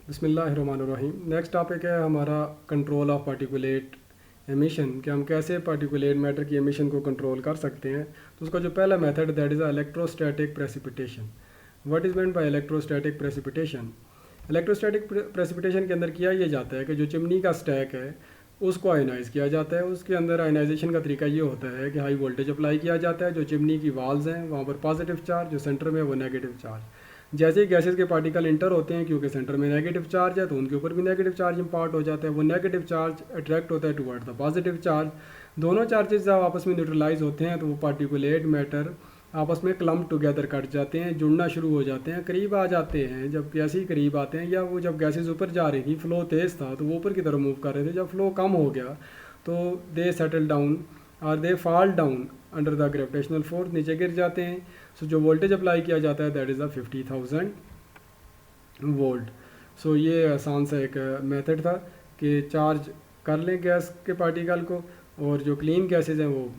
बिस्मिल्लाहिर्रहमानिर्रहीम। Next topic है हमारा कंट्रोल ऑफ पार्टिकुलेट एमिशन, कि हम कैसे पार्टिकुलेट मैटर की एमिशन को कंट्रोल कर सकते हैं। तो उसका जो पहला method that is electrostatic precipitation. What is meant by electrostatic precipitation? Electrostatic precipitation के अंदर किया ये जाता है कि जो चिमनी का स्टैक है उसको आयनाइज़ किया जाता है। उसके अंदर आयनाइजेशन का तरीका ये होता है कि हाई वोल्टेज अप्लाई किया जाता है। जो चिमनी की वाल्स हैं वहाँ पर पॉजिटिव चार्ज, जो सेंटर में है वो नेगेटिव चार्ज। जैसे ही गैसेस के पार्टिकल इंटर होते हैं, क्योंकि सेंटर में नेगेटिव चार्ज है तो उनके ऊपर भी नेगेटिव चार्ज इंपार्ट हो जाता है। वो नेगेटिव चार्ज अट्रैक्ट होता है टुवर्ड द पॉजिटिव चार्ज। दोनों चार्जेस जब आपस में न्यूट्रलाइज होते हैं तो वो पार्टिकुलेट मैटर आपस में क्लम्प टुगेदर कट जाते हैं, जुड़ना शुरू हो जाते हैं, करीब आ जाते हैं। जब गैस ही करीब आते हैं, या वो जब गैसेस ऊपर जा रही थी, फ्लो तेज़ था तो वो ऊपर की तरफ मूव कर रहे थे, जब फ्लो कम हो गया तो दे सेटल डाउन और they fall down under the gravitational force, नीचे गिर जाते हैं। सो जो वोल्टेज अप्लाई किया जाता है दैट इज़ द 50,000 वोल्ट। सो ये आसान सा एक मेथड था कि चार्ज कर लें गैस के पार्टिकल को, और जो क्लीन गैसेज हैं वो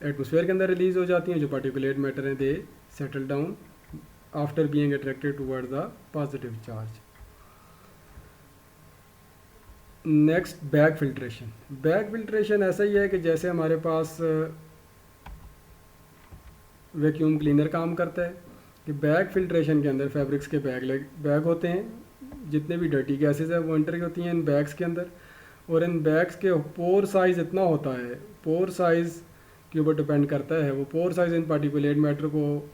एटमॉस्फेयर के अंदर रिलीज़ हो जाती हैं। जो पार्टिकुलेट मैटर हैं they settle down after being attracted toward the positive charge. Next, bag filtration. Bag filtration ऐसा ही है कि जैसे हमारे पास वैक्यूम क्लीनर काम करता है, कि बैग फिल्ट्रेशन के अंदर फैब्रिक्स के बैग होते हैं। जितने भी डर्टी गैसेज हैं वो एंटर होती हैं इन बैग्स के अंदर, और इन बैग्स के पोर साइज़ इतना होता है, पोर साइज़ के ऊपर डिपेंड करता है। वो पोर साइज़ इन पार्टिकुलेट मैटर को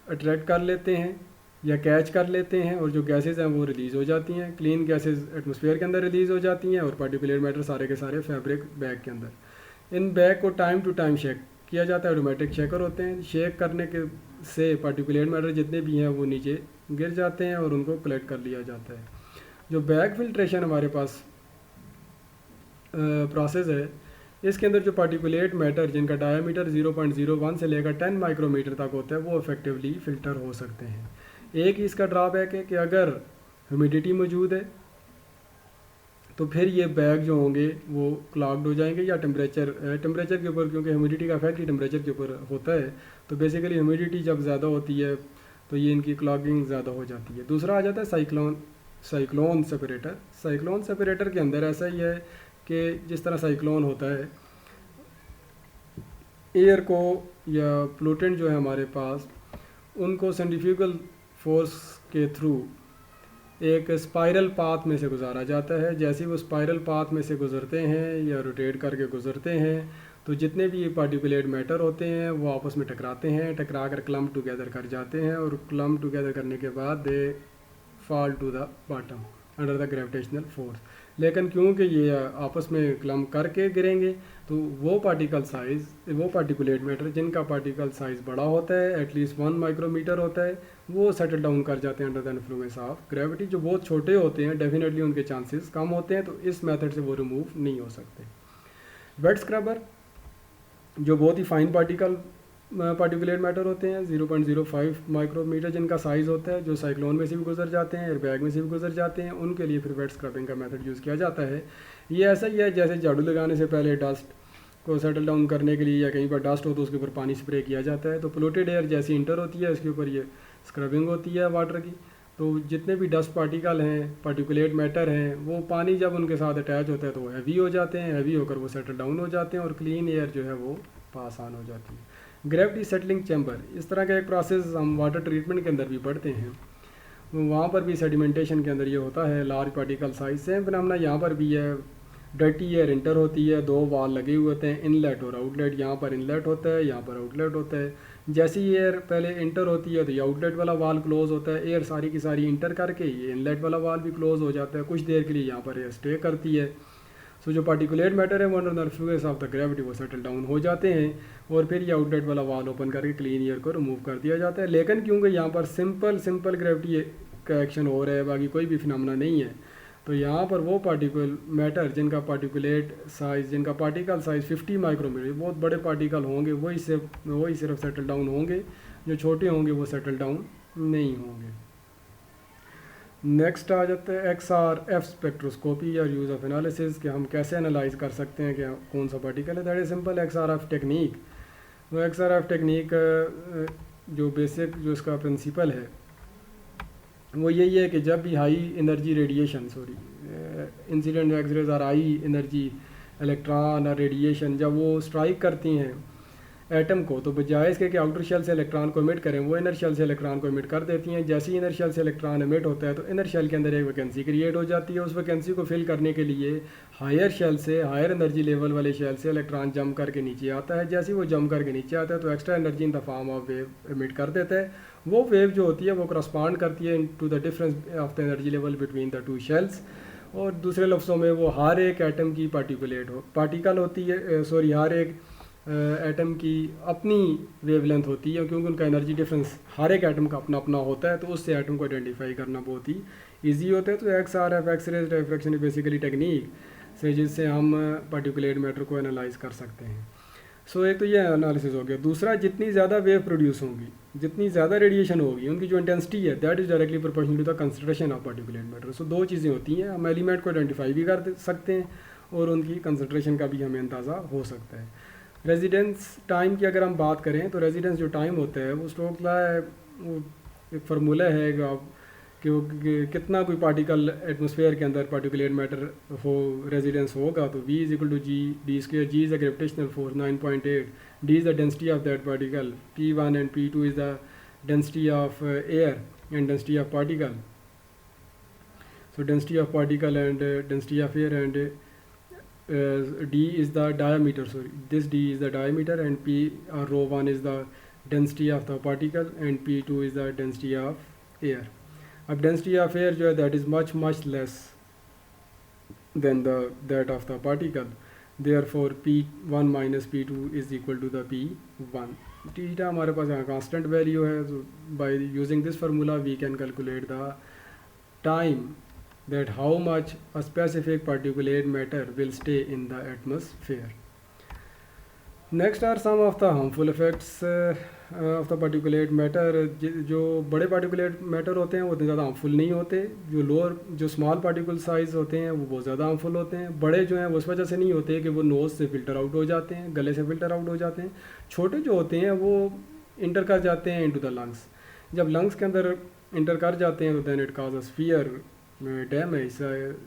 अट्रैक्ट कर लेते हैं या कैच कर लेते हैं, और जो गैसेज हैं वो रिलीज़ हो जाती हैं। क्लीन गैसेज एटमॉस्फेयर के अंदर रिलीज़ हो जाती हैं और पार्टिकुलेट मैटर सारे के सारे फैब्रिक बैग के अंदर। इन बैग को टाइम टू टाइम शेक किया जाता है। ऑटोमेटिक शेकर होते हैं। शेक करने के से पार्टिकुलेट मैटर जितने भी हैं वो नीचे गिर जाते हैं और उनको कलेक्ट कर लिया जाता है। जो बैग फिल्ट्रेशन हमारे पास प्रोसेस है, इसके अंदर जो पार्टिकुलेट मैटर जिनका डायमीटर 0.01 से लेकर 10 माइक्रोमीटर तक होता है वो इफेक्टिवली फ़िल्टर हो सकते हैं। एक ही इसका ड्रॉबैक है कि अगर ह्यूमिडिटी मौजूद है तो फिर ये बैग जो होंगे वो क्लॉग्ड हो जाएंगे, या टेम्परेचर के ऊपर, क्योंकि ह्यूमिडिटी का इफेक्ट ही टेम्परेचर के ऊपर होता है। तो बेसिकली ह्यूमिडिटी जब ज़्यादा होती है तो ये इनकी क्लॉगिंग ज़्यादा हो जाती है। दूसरा आ जाता है साइक्लोन सेपरेटर। साइक्लोन सेपरेटर के अंदर ऐसा ही है कि जिस तरह साइक्लोन होता है, एयर को या प्लूटेंट जो है हमारे पास, उनको सेंट्रीफ्यूगल फोर्स के थ्रू एक स्पाइरल पाथ में से गुजारा जाता है। जैसे ही वो स्पाइरल पाथ में से गुजरते हैं या रोटेट करके गुजरते हैं तो जितने भी ये पार्टिकुलेट मैटर होते हैं वो आपस में टकराते हैं, टकरा कर क्लम्प टुगेदर कर जाते हैं, और क्लम्प टुगेदर करने के बाद they fall to the bottom under the gravitational force. लेकिन क्योंकि ये आपस में क्लम्प करके गिरेंगे तो वो पार्टिकुलेट मैटर जिनका पार्टिकल साइज़ बड़ा होता है, एटलीस्ट 1 माइक्रोमीटर होता है, वो सेटल डाउन कर जाते हैं under the influence of gravity. जो बहुत छोटे होते हैं डेफिनेटली उनके चांसेस कम होते हैं, तो इस मेथड से वो रिमूव नहीं हो सकते। वेट स्क्रबर, जो बहुत ही फाइन पार्टिकुलेट मैटर होते हैं, 0.05 माइक्रोमीटर जिनका साइज़ होता है, जो साइक्लोन में से भी गुजर जाते हैं, एयर बैग में से भी गुजर जाते हैं, उनके लिए फिर वेट स्क्रबिंग का मेथड यूज़ किया जाता है। ये ऐसा ही है जैसे झाड़ू लगाने से पहले डस्ट को सेटल डाउन करने के लिए, या कहीं पर डस्ट हो तो उसके ऊपर पानी स्प्रे किया जाता है। तो पोल्यूटेड एयर जैसी इंटर होती है उसके ऊपर ये स्क्रबिंग होती है वाटर की। तो जितने भी डस्ट पार्टिकल हैं, पार्टिकुलेट मैटर हैं, वो पानी जब उनके साथ अटैच होता है तो वो हैवी हो जाते हैं, हैवी होकर वो सेटल डाउन हो जाते हैं और क्लीन एयर जो है वो पास ऑन हो जाती है। ग्रेविटी सेटलिंग चैम्बर, इस तरह का एक प्रोसेस हम वाटर ट्रीटमेंट के अंदर भी पढ़ते हैं। वहाँ पर भी सेडिमेंटेशन के अंदर ये होता है, large particle size. Same phenomena यहाँ पर भी है। डर्टी एयर इंटर होती है, 2 वाल लगे हुए होते हैं, इनलेट और आउटलेट। यहाँ पर इनलेट होता है, यहाँ पर आउटलेट होता है। जैसी एयर पहले इंटर होती है तो ये आउटलेट वाला वाल क्लोज होता है, एयर सारी की सारी इंटर करके ये इनलेट वाला वाल भी क्लोज हो जाता है। कुछ देर के लिए यहाँ पर एयर स्टे करती है। सो जो पार्टिकुलेट मैटर है वो under the influence of the gravity वो सेटल डाउन हो जाते हैं, और फिर ये आउटलेट वाला वाल ओपन करके क्लीन एयर को रिमूव कर दिया जाता है। लेकिन क्योंकि यहाँ पर सिंपल ग्रेविटी का एक्शन हो रहा है, बाकी कोई भी फिनोमेना नहीं है, तो यहाँ पर वो पार्टिकल मैटर जिनका पार्टिकल साइज़ 50 माइक्रोमीटर, बहुत बड़े पार्टिकल होंगे, वही सिर्फ सेटल डाउन होंगे। जो छोटे होंगे वो सेटल डाउन नहीं होंगे। नेक्स्ट आ जाता है XRF स्पेक्ट्रोस्कोपी या यूज़ ऑफ एनालिसिस, कि हम कैसे एनालाइज कर सकते हैं कि कौन सा पार्टिकल है। That is simple XRF technique. वो XRF टेक्निक जो बेसिक जो इसका प्रिंसिपल है वो यही है कि जब भी high energy radiation incident X rays are high energy electron और रेडिएशन जब वो स्ट्राइक करती हैं एटम को, तो बजाय इसके कि आउटर शेल से इलेक्ट्रॉन को एमिट करें, वो इनर शेल से इलेक्ट्रॉन को एमिट कर देती हैं। जैसे ही इनर शेल से इलेक्ट्रॉन एमिट होता है तो इनर शेल के अंदर एक वैकेंसी क्रिएट हो जाती है। उस वैकेंसी को फिल करने के लिए हायर शेल से, हायर एनर्जी लेवल वाले शेल से इलेक्ट्रॉन जंप करके नीचे आता है। जैसे ही वो जंप करके नीचे आता है तो extra energy in the form of wave emit कर देता है। वो वेव जो होती है वो करस्पॉन्ड करती है to the difference of the energy level between the two shells. और दूसरे लफ्ज़ों में वो हर एक एटम की पार्टिकल होती है, हर एक एटम की अपनी वेवलेंथ होती है, क्योंकि उनका एनर्जी डिफरेंस हर एक एटम का अपना अपना होता है, तो उससे एटम को आइडेंटिफाई करना बहुत ही ईजी होता है। तो XRF X ray refraction basically technique से जिससे हम पार्टिकुलेट मैटर को एनालाइज कर सकते हैं। सो एक तो ये एनालिसिस हो गया। दूसरा, जितनी ज़्यादा वेव प्रोड्यूस होंगी, जितनी ज़्यादा रेडिएशन होगी, उनकी जो इंटेंसिटी है that is directly proportional to the concentration of particulate matter. So दो चीज़ें होती हैं, हम एलिमेंट को आइडेंटिफाई भी कर सकते हैं और उनकी कंसंट्रेशन का भी हमें अंदाज़ा हो सकता है। रेजिडेंस टाइम की अगर हम बात करें तो रेजिडेंस जो टाइम होता है वो स्टोक्स लॉ है, वो एक फार्मूला है कि वो कितना कोई पार्टिकल एटमॉस्फेयर के अंदर पार्टिकुलेट मैटर हो रेजिडेंस होगा, तो V is equal to G D square. G is the gravitational force 9.8, D is the density of that particle, P1 and P2 is the density of air and density of particle. So density of particle and density of air and d is the diameter, sorry, this d is the diameter and p rho 1 is the density of the particle and p2 is the density of air. अब density of air जो है that is much less than that of the particle, therefore p1 minus p2 is equal to the p1. Theta हमारे पास यहाँ constant value है, so by using this formula we can calculate the time that how much a specific particulate matter will stay in the atmosphere. Next are some of the harmful effects of the particulate matter. जो बड़े particulate matter होते हैं वो उतने ज़्यादा harmful नहीं होते, जो small particle size होते हैं वो बहुत ज़्यादा harmful होते हैं। बड़े जो हैं वो उस वजह से नहीं होते कि वो नोज़ से filter out हो जाते हैं, गले से filter out हो जाते हैं। छोटे जो होते हैं वो इंटर कर जाते हैं into the lungs। जब लंग्स के अंदर इंटर कर जाते हैं तो then it causes fear, damage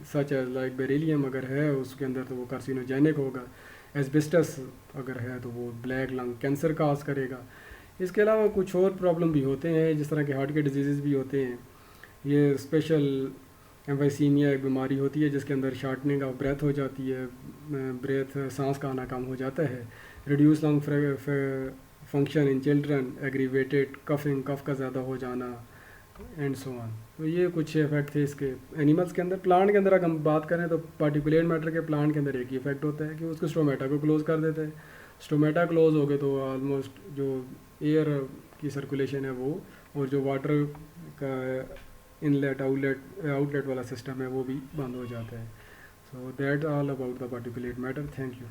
such as like beryllium अगर है उसके अंदर तो वो कार्सिनोजेनिक होगा, एस्बेस्टस अगर है तो वो ब्लैक लंग कैंसर काज करेगा। इसके अलावा कुछ और प्रॉब्लम भी होते हैं, जिस तरह के हार्ट के डिजीज़ भी होते हैं। ये स्पेशल एम्फाइसीमिया एक बीमारी होती है जिसके अंदर शार्टनिंग ऑफ ब्रेथ हो जाती है, ब्रेथ सांस का आना कम हो जाता है। Reduce lung function in children, aggravated coughing, cough का ज़्यादा हो जाना एंड सो ऑन। तो ये कुछ इफेक्ट थे इसके एनिमल्स के अंदर। प्लांट के अंदर अगर हम बात करें तो पार्टिकुलेट मैटर के प्लांट के अंदर एक ही इफेक्ट होता है कि उसको स्टोमेटा को क्लोज कर देता है। स्टोमेटा क्लोज हो गए तो ऑलमोस्ट जो एयर की सर्कुलेशन है वो और जो वाटर का इनलेट आउटलेट वाला सिस्टम है वो भी बंद हो जाता है। So that all about the particulate matter. Thank you.